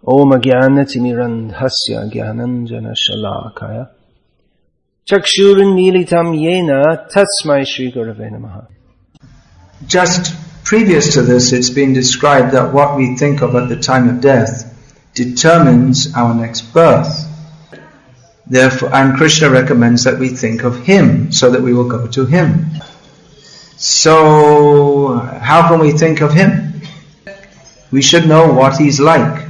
Om Jnanatimirandhasya Jnananjana Shalakaya Chakshurunmilitam Yena Tasmai Shri Gurave Namaha. Just previous to this, it's been described that what we think of at the time of death determines our next birth. Therefore, and Krishna recommends that we think of Him, so that we will go to Him. So, how can we think of Him? We should know what He's like.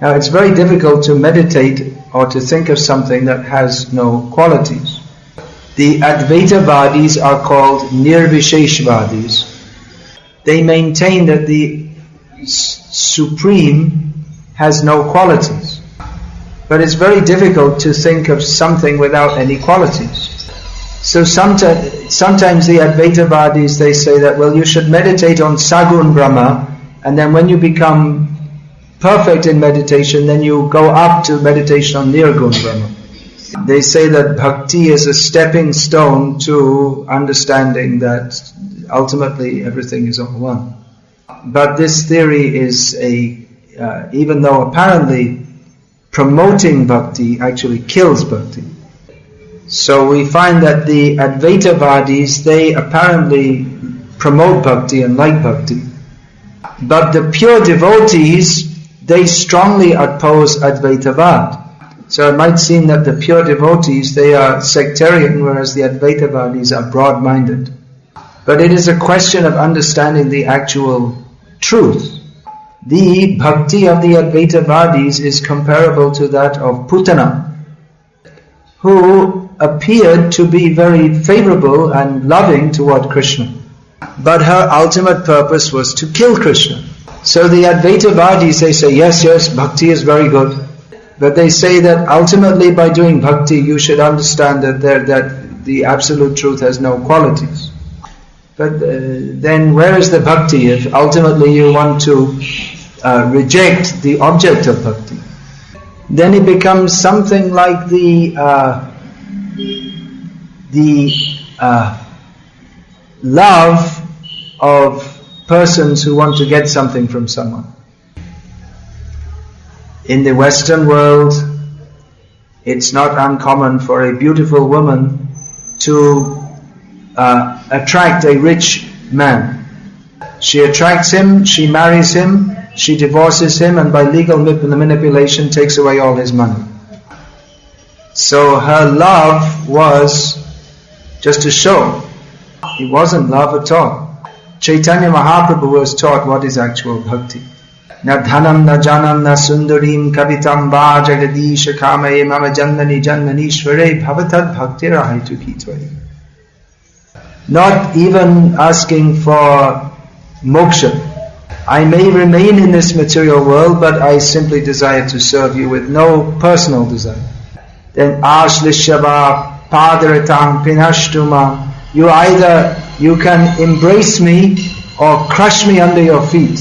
Now, it's very difficult to meditate or to think of something that has no qualities. The Advaitavadis are called Nirvisheshvadis. They maintain that the Supreme has no qualities. But it's very difficult to think of something without any qualities. So sometimes the Advaitavadis, they say that, well, you should meditate on Sagun Brahma, and then when you become perfect in meditation, then you go up to meditation on Nirgun Brahma. They say that Bhakti is a stepping stone to understanding that ultimately everything is all one. But this theory is even though apparently promoting Bhakti actually kills Bhakti. So we find that the Advaitavadis, they apparently promote Bhakti and like Bhakti. But the pure devotees, they strongly oppose Advaitavad. So it might seem that the pure devotees, they are sectarian, whereas the Advaitavadis are broad-minded. But it is a question of understanding the actual truth. The bhakti of the Advaitavadis is comparable to that of Putana, who appeared to be very favorable and loving toward Krishna. But her ultimate purpose was to kill Krishna. So the Advaitavadis, they say, yes, bhakti is very good. But they say that ultimately by doing bhakti, you should understand that the absolute truth has no qualities. But then where is the bhakti if ultimately you want to reject the object of bhakti? Then it becomes something like the love of persons who want to get something from someone. In the Western world, it's not uncommon for a beautiful woman to attract a rich man. She attracts him, she marries him, she divorces him, and by legal manipulation takes away all his money. So her love was just a show. It wasn't love at all. Chaitanya Mahaprabhu was taught what is actual bhakti. Na dhanam na janam na sundarim kavitam va jagadisha kamaye mama jandani janmanishvare bhavatad bhakti rahaitu kitvahi. Not even asking for moksha. I may remain in this material world, but I simply desire to serve you with no personal desire. Then ashlishava padaratam pinashtuma. You can embrace me or crush me under your feet.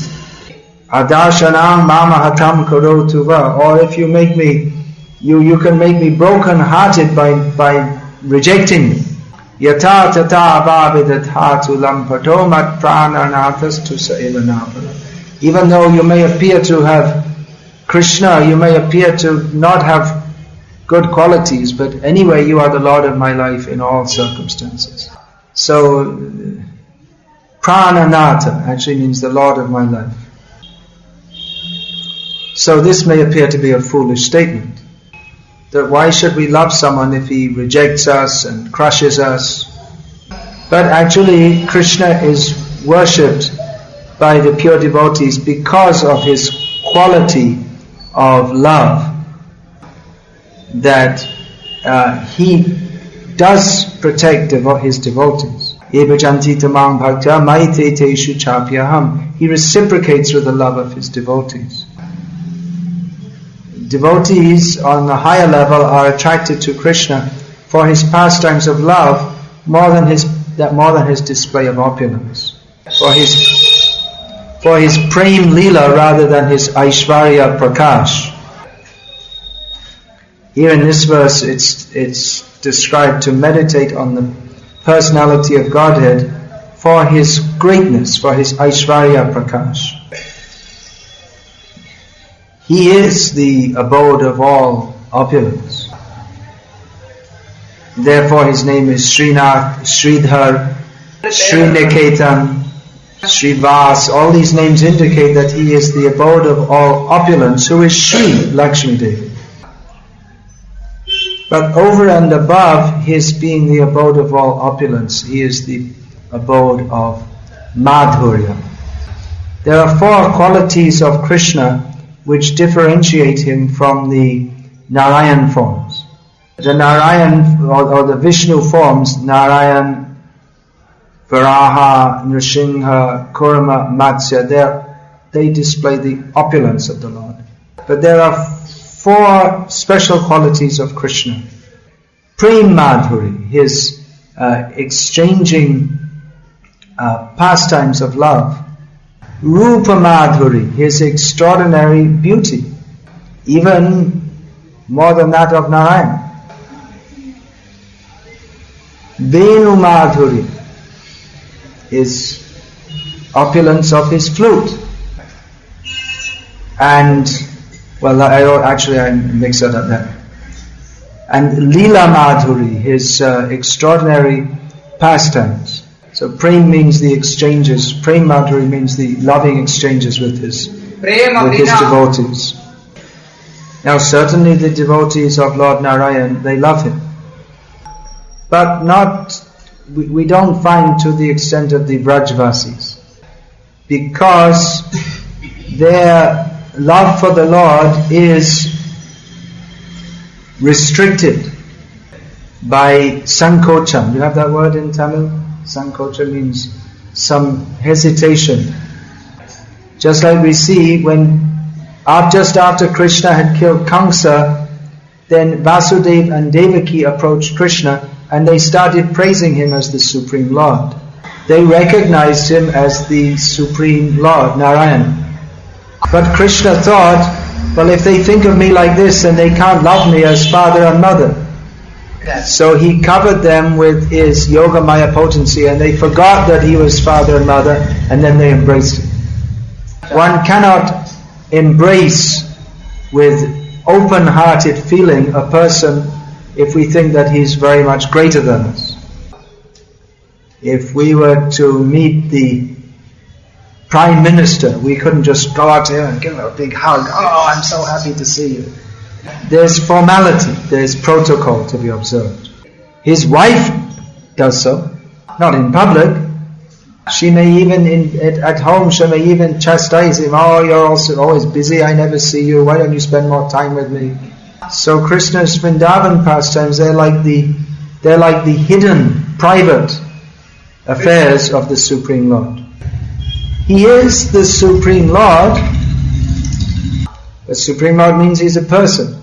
Adarshanam mama hatam karotuva. Or if you make me, you can make me broken hearted by rejecting me. Yata tata avavidadhatu lampato mat prananathas tu saevanapana. Even though you may appear to have Krishna, you may appear to not have good qualities, but anyway you are the Lord of my life in all circumstances. So prananatha actually means the Lord of my life. So this may appear to be a foolish statement. That why should we love someone if he rejects us and crushes us? But actually Krishna is worshipped by the pure devotees because of his quality of love. That he does protect his devotees. He reciprocates with the love of his devotees. Devotees on the higher level are attracted to Krishna for his pastimes of love more than his display of opulence, for his prem lila rather than his aishvarya prakash. Here in this verse, it's described to meditate on the personality of Godhead for his greatness, for his aishvarya prakash. He is the abode of all opulence. Therefore his name is Srinath, Sridhar, Sriniketan, Srivas. All these names indicate that he is the abode of all opulence, who is Sri Lakshmi Devi. But over and above his being the abode of all opulence, he is the abode of Madhurya. There are 4 qualities of Krishna which differentiate him from the Narayan forms. The Narayan or the Vishnu forms, Narayan, Varaha, Nrsimha, Kurma, Matsya, they display the opulence of the Lord. But there are 4 special qualities of Krishna. Prem Madhuri, his exchanging pastimes of love. Rupa Madhuri, his extraordinary beauty, even more than that of Narayan. Venu Madhuri, his opulence of his flute. And, well, I mixed it up there. And Leela Madhuri, his extraordinary pastimes. So Prem means the exchanges. Prem Madhuri means the loving exchanges with his devotees. Now certainly the devotees of Lord Narayan, they love him. But we don't find to the extent of the Brajvasis. Because their love for the Lord is restricted by sankocham. You have that word in Tamil? Sankocha means some hesitation. Just like we see when just after Krishna had killed Kamsa, then Vasudeva and Devaki approached Krishna and they started praising him as the Supreme Lord. They recognized him as the Supreme Lord, Narayan. But Krishna thought, well, if they think of me like this, then they can't love me as father and mother. So he covered them with his Yogamaya potency and they forgot that he was father and mother, and then they embraced him. One cannot embrace with open-hearted feeling a person if we think that he's very much greater than us. If we were to meet the Prime Minister, we couldn't just go out to him and give him a big hug. Oh, I'm so happy to see you. There's formality, there's protocol to be observed. His wife does so, not in public. She may even, at home, she may even chastise him. Oh, you're also always busy, I never see you, why don't you spend more time with me? So Krishna's Vrindavan pastimes, they're like the hidden, private affairs of the Supreme Lord. He is the Supreme Lord. The Supreme Lord means he's a person.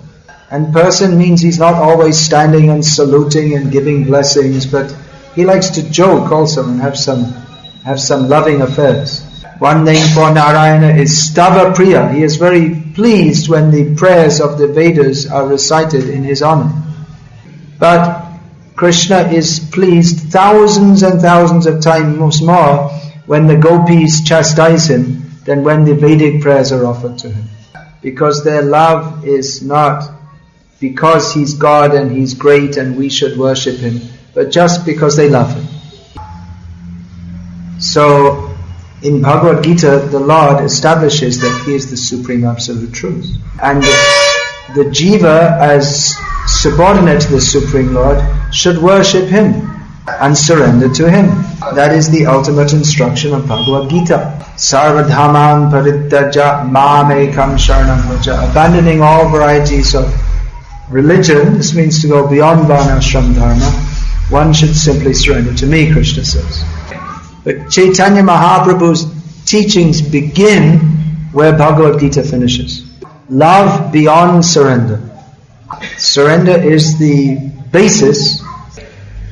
And person means he's not always standing and saluting and giving blessings, but he likes to joke also and have some loving affairs. One name for Narayana is Stava Priya. He is very pleased when the prayers of the Vedas are recited in his honor. But Krishna is pleased thousands and thousands of times more when the gopis chastise him than when the Vedic prayers are offered to him. Because their love is not because he's God and he's great and we should worship him, but just because they love him. So, in Bhagavad-gita, the Lord establishes that he is the Supreme Absolute Truth. And the Jiva, as subordinate to the Supreme Lord, should worship him and surrender to him. That is the ultimate instruction of Bhagavad-gita. Sarvadhamam parityaja mam ekam sharanam vraja. Abandoning all varieties of religion, this means to go beyond varnashram dharma, one should simply surrender to me, Krishna says. But Chaitanya Mahaprabhu's teachings begin where Bhagavad-gita finishes. Love beyond surrender. Surrender is the basis,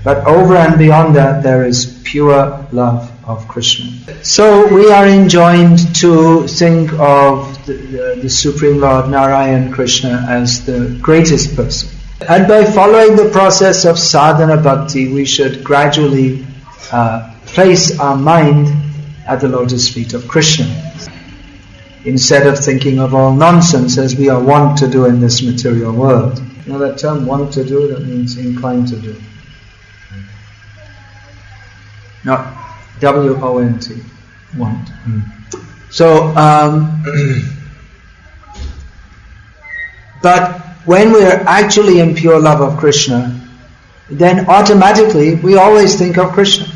but over and beyond that there is pure love of Krishna. So we are enjoined to think of the Supreme Lord Narayan Krishna as the greatest person. And by following the process of sadhana bhakti, we should gradually place our mind at the lotus feet of Krishna. instead of thinking of all nonsense as we are wont to do in this material world. You know that term, want to do, that means inclined to do. Not W-O-N-T, want. So, but when we are actually in pure love of Krishna, then automatically we always think of Krishna.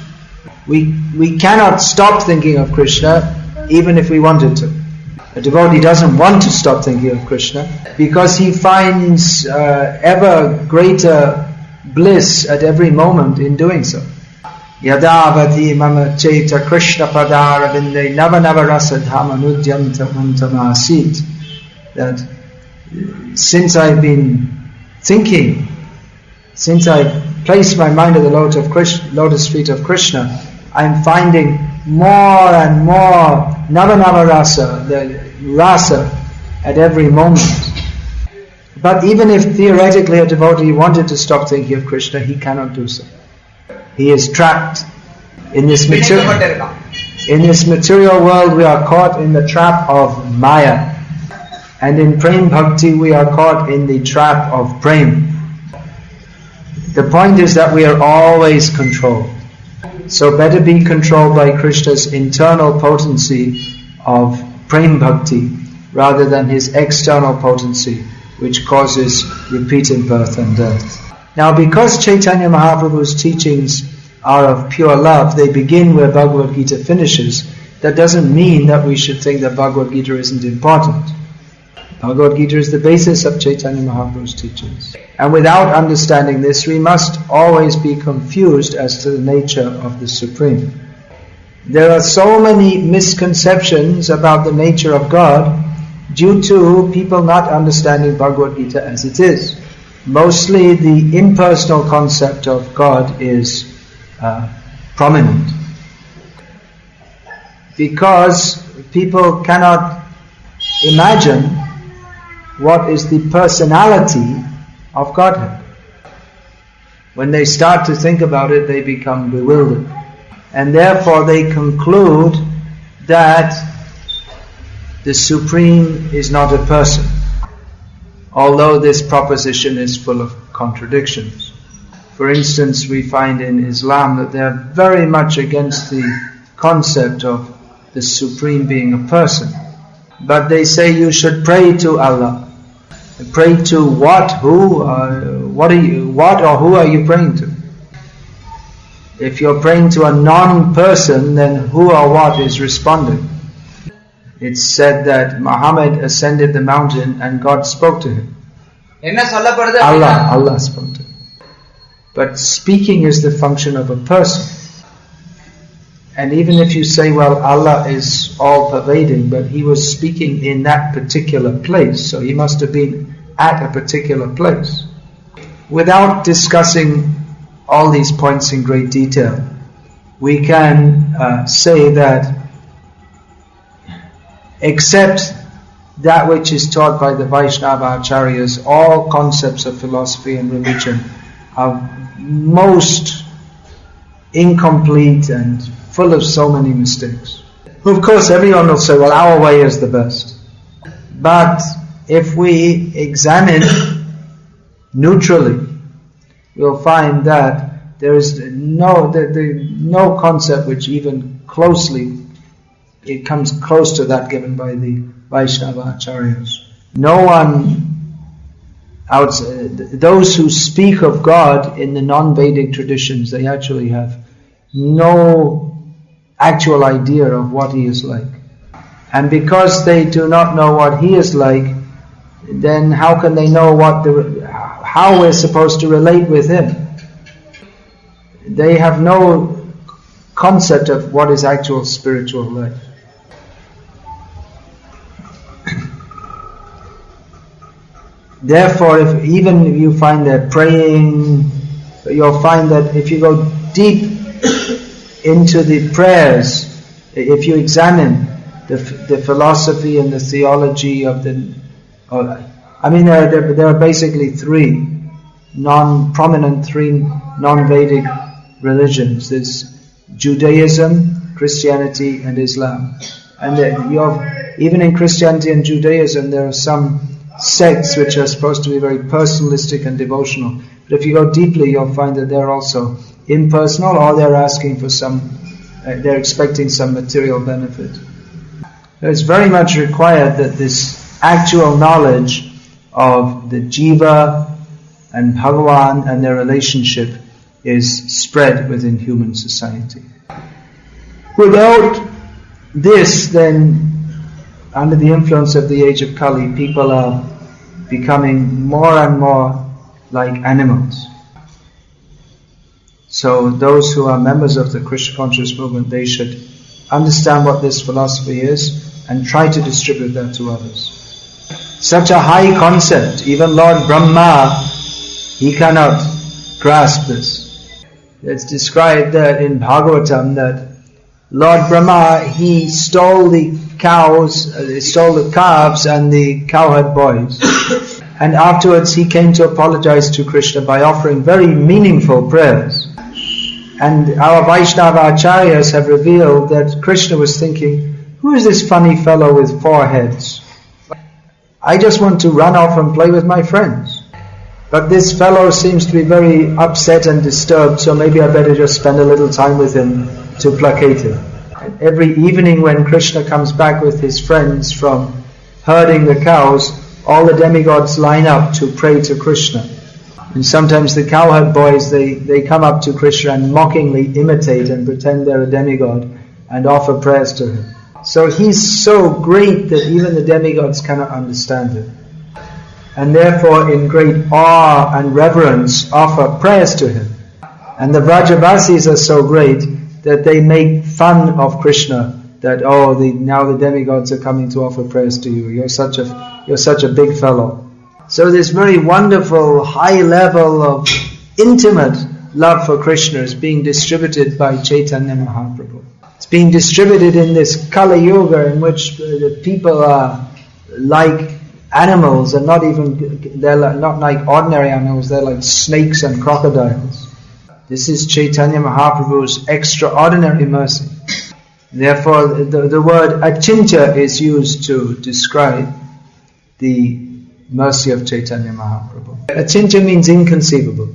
We cannot stop thinking of Krishna even if we wanted to. A devotee doesn't want to stop thinking of Krishna because he finds ever greater bliss at every moment in doing so. Yadavati mama cheta Krishna padara vinde nava nava rasa dhamma nudyanta untamasit. That since I've been thinking, since I've placed my mind at the lotus feet of Krishna, I'm finding more and more nava nava rasa, the rasa, at every moment. But even if theoretically a devotee wanted to stop thinking of Krishna, he cannot do so. He is trapped in this material. In this material world, we are caught in the trap of Maya. And in Prem Bhakti, we are caught in the trap of Prem. The point is that we are always controlled. So better be controlled by Krishna's internal potency of Prem Bhakti rather than his external potency, which causes repeated birth and death. Now, because Chaitanya Mahaprabhu's teachings are of pure love, they begin where Bhagavad-gita finishes. That doesn't mean that we should think that Bhagavad-gita isn't important. Bhagavad-gita is the basis of Chaitanya Mahaprabhu's teachings. And without understanding this, we must always be confused as to the nature of the Supreme. There are so many misconceptions about the nature of God due to people not understanding Bhagavad-gita as it is. Mostly the impersonal concept of God is prominent. Because people cannot imagine what is the personality of Godhead. When they start to think about it, they become bewildered. And therefore they conclude that the Supreme is not a person. Although this proposition is full of contradictions. For instance, we find in Islam that they are very much against the concept of the Supreme being a person. But they say you should pray to Allah. Pray to what? Who? What or who are you praying to? If you're praying to a non-person, then who or what is responding? It's said that Muhammad ascended the mountain and God spoke to him. Allah spoke to him. But speaking is the function of a person. And even if you say, well, Allah is all-pervading, but he was speaking in that particular place, so he must have been at a particular place. Without discussing all these points in great detail, we can say that except that which is taught by the Vaishnava Acharyas, all concepts of philosophy and religion are most incomplete and full of so many mistakes. Of course, everyone will say, well, our way is the best. But if we examine neutrally, we'll find that there is no concept which even closely, it comes close to that given by the Vaishnava Acharyas. No one outside, those who speak of God in the non-Vedic traditions, they actually have no actual idea of what he is like. And because they do not know what he is like, then how can they know how we're supposed to relate with him? They have no concept of what is actual spiritual life. Therefore, if even you find that praying, you'll find that if you go deep into the prayers, if you examine the philosophy and the theology of there are basically three non-Vedic religions. There's Judaism, Christianity and Islam. And even in Christianity and Judaism, there are some sects which are supposed to be very personalistic and devotional. But if you go deeply, you'll find that they're also impersonal, or they're asking for they're expecting some material benefit. It's very much required that this actual knowledge of the Jiva and Bhagavan and their relationship is spread within human society. Without this, then, under the influence of the age of Kali, people are becoming more and more like animals. So those who are members of the Krishna conscious movement, they should understand what this philosophy is and try to distribute that to others. Such a high concept, even Lord Brahma, he cannot grasp this. It's described that in Bhagavatam that Lord Brahma, he stole the calves and the cowherd boys. And afterwards he came to apologize to Krishna by offering very meaningful prayers. And our Vaishnava Acharyas have revealed that Krishna was thinking, who is this funny fellow with 4 heads? I just want to run off and play with my friends. But this fellow seems to be very upset and disturbed, so maybe I better just spend a little time with him to placate him. And every evening when Krishna comes back with his friends from herding the cows, all the demigods line up to pray to Krishna. And sometimes the cowherd boys, they come up to Krishna and mockingly imitate and pretend they're a demigod and offer prayers to him. So he's so great that even the demigods cannot understand him. And therefore in great awe and reverence offer prayers to him. And the Vrajavasis are so great that they make fun of Krishna, that now the demigods are coming to offer prayers to you. You're such a big fellow. So this very wonderful high level of intimate love for Krishna is being distributed by Chaitanya Mahaprabhu. It's being distributed in this Kali Yuga in which the people are like animals, and they're not like ordinary animals, they're like snakes and crocodiles. This is Chaitanya Mahaprabhu's extraordinary mercy. Therefore the word achintya is used to describe the mercy of Chaitanya Mahaprabhu. Achintya means inconceivable.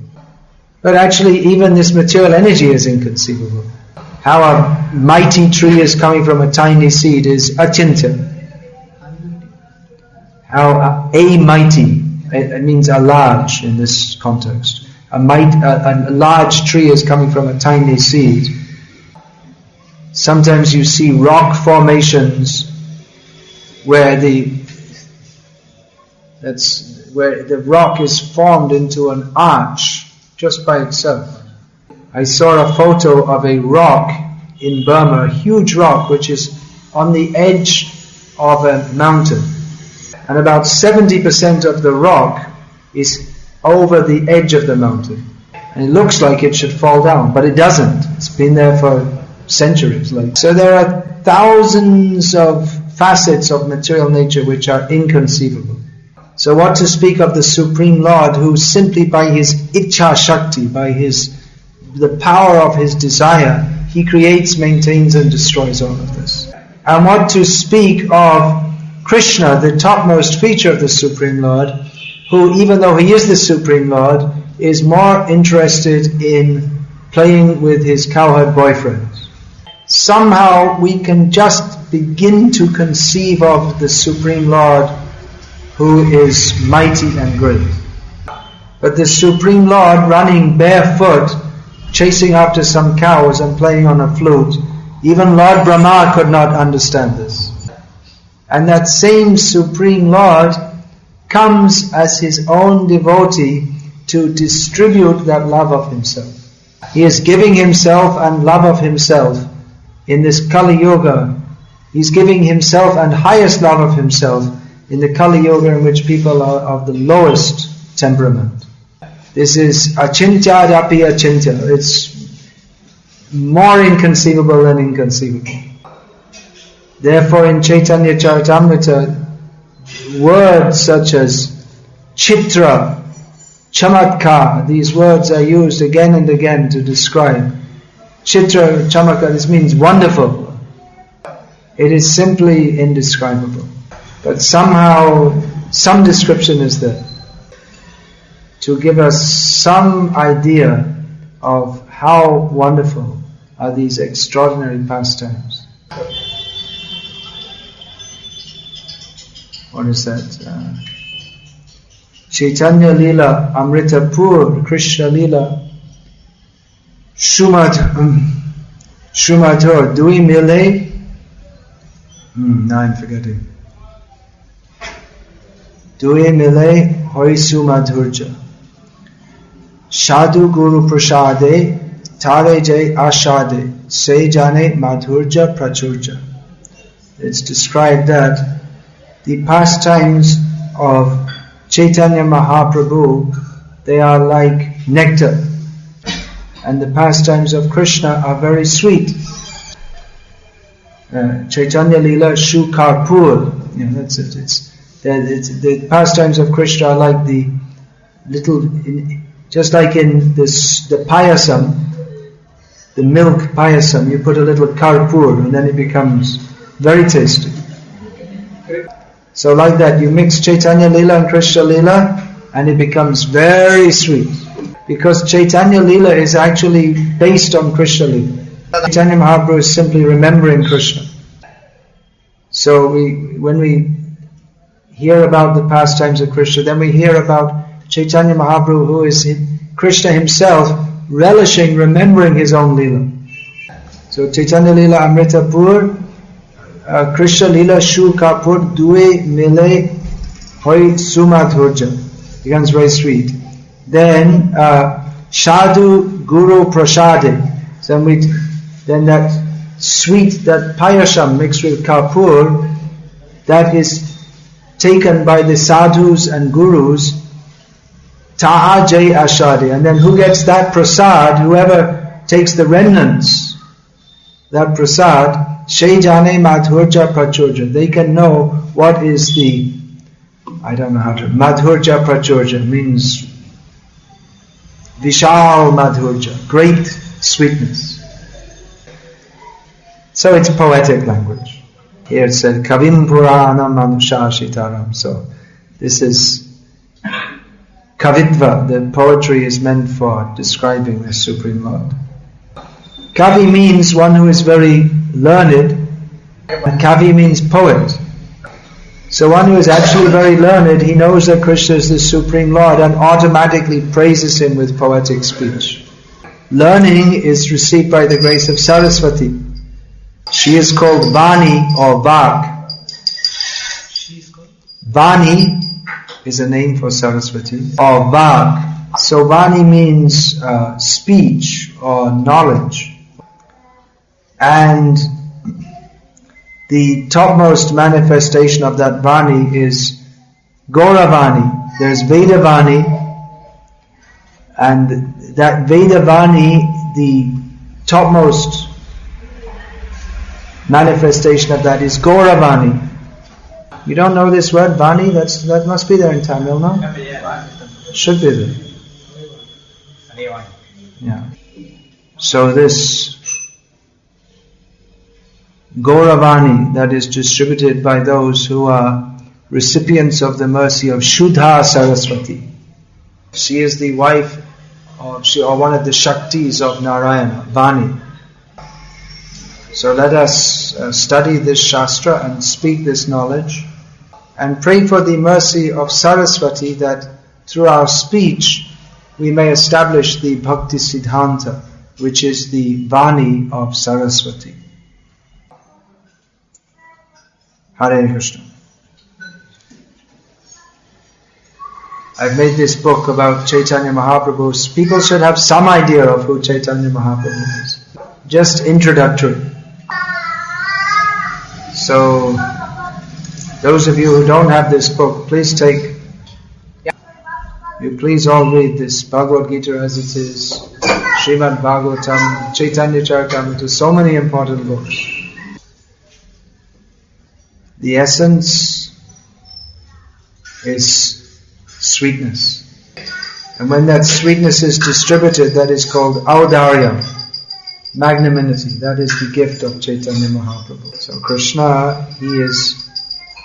But actually even this material energy is inconceivable. How a mighty tree is coming from a tiny seed is achintya. How a mighty, it means a large in this context. A large tree is coming from a tiny seed. Sometimes you see rock formations where the rock is formed into an arch just by itself. I saw a photo of a rock in Burma, a huge rock which is on the edge of a mountain. And about 70% of the rock is over the edge of the mountain. And it looks like it should fall down, but it doesn't. It's been there for centuries. So there are thousands of facets of material nature which are inconceivable. So what to speak of the Supreme Lord, who simply by his Ichha Shakti, by the power of his desire, he creates, maintains and destroys all of this. And what to speak of Krishna, the topmost feature of the Supreme Lord, who, even though he is the Supreme Lord, is more interested in playing with his cowherd boyfriends. Somehow we can just begin to conceive of the Supreme Lord who is mighty and great. But the Supreme Lord running barefoot, chasing after some cows and playing on a flute, even Lord Brahma could not understand this. And that same Supreme Lord comes as his own devotee to distribute that love of himself. He is giving himself and love of himself in this Kali Yuga. He's giving himself and highest love of himself in the Kali Yuga in which people are of the lowest temperament. This is achintya-dapi achintya. It's more inconceivable than inconceivable. Therefore in Chaitanya Charitamrita, words such as chitra, chamatkar, these words are used again and again to describe. Chitra, chamatkar, this means wonderful. It is simply indescribable. But somehow, some description is there to give us some idea of how wonderful are these extraordinary pastimes. What is that? Chaitanya Leela, Amrita Pur, Krishna Leela, Shumadhur, Dui Mile. Now I'm forgetting. Dui Mile Hoisu Madhurja. Sadhu Guru Prasade, Tare Jai Ashade, Se Jane Madhurja Prachurja. It's described that the pastimes of Chaitanya Mahaprabhu, they are like nectar, and the pastimes of Krishna are very sweet. Chaitanya Leela Shu Karpur, that's it. It's the pastimes of Krishna are like the little, just like in the payasam, the milk payasam, you put a little karpur and then it becomes very tasty. So like that, you mix Chaitanya Leela and Krishna Leela and it becomes very sweet. Because Chaitanya Leela is actually based on Krishna Leela. Chaitanya Mahaprabhu is simply remembering Krishna. So when we hear about the pastimes of Krishna, then we hear about Chaitanya Mahaprabhu, who is Krishna himself, relishing, remembering his own Leela. So Chaitanya Leela Amrita Pur, Krishna Leela Shu Kapur, Due Mile Hoi Sumadhurja. Becomes very sweet. Then Sadhu Guru Prasade. So then that sweet, that payasam mixed with kapur, that is taken by the sadhus and gurus, Taha Jai Ashade. And then who gets that prasad? Whoever takes the remnants, that prasad, Shai Jane Madhurja Prachurja. They can know what is the, I don't know how to, Madhurja Prachurja means Vishal Madhurja, great sweetness. So it's poetic language. Here it said, Kavim Puranam Manushashitaram. So this is Kavitva, the poetry is meant for describing the Supreme Lord. Kavi means one who is very learned, and Kavi means poet. So one who is actually very learned, he knows that Krishna is the Supreme Lord and automatically praises him with poetic speech. Learning is received by the grace of Saraswati. She is called Vani or Vak. Vani is a name for Saraswati, or Vak. So Vani means speech or knowledge. And the topmost manifestation of that Vani is Gauravani. There's Vedavani, and that Vedavani, the topmost manifestation of that is Gauravani. You don't know this word, Vani? That must be there in Tamil, no? Should be there. Yeah. So this Gauravani that is distributed by those who are recipients of the mercy of Shuddha Saraswati. She is the wife or one of the Shaktis of Narayana, Vani. So let us study this Shastra and speak this knowledge and pray for the mercy of Saraswati that through our speech we may establish the Bhakti Siddhanta, which is the Vani of Saraswati. Hare Krishna. I've made this book about Chaitanya Mahaprabhu. People should have some idea of who Chaitanya Mahaprabhu is. Just introductory. So, those of you who don't have this book, please you please all read this Bhagavad-gita as it is, Srimad Bhagavatam, Chaitanya Charitamrita, so many important books. The essence is sweetness. And when that sweetness is distributed, that is called audaryam. magnanimity. That is the gift of Chaitanya Mahaprabhu. So Krishna, he is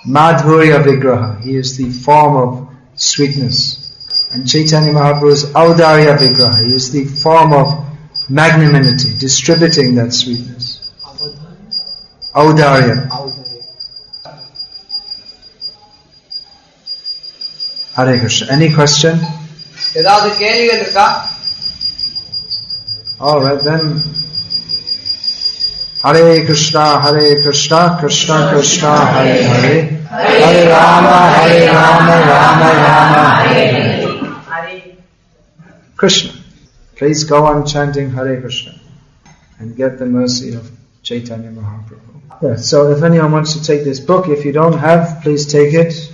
Madhurya Vigraha. He is the form of sweetness. And Chaitanya Mahaprabhu is Audarya Vigraha. He is the form of magnanimity, distributing that sweetness. Audarya. Hare Krishna. Any question? Alright then. Hare Krishna, Krishna Krishna, Hare Hare, Hare Rama, Rama Rama, Hare Hare. Krishna. Please go on chanting Hare Krishna and get the mercy of Chaitanya Mahaprabhu. Yeah, so if anyone wants to take this book, if you don't have, please take it.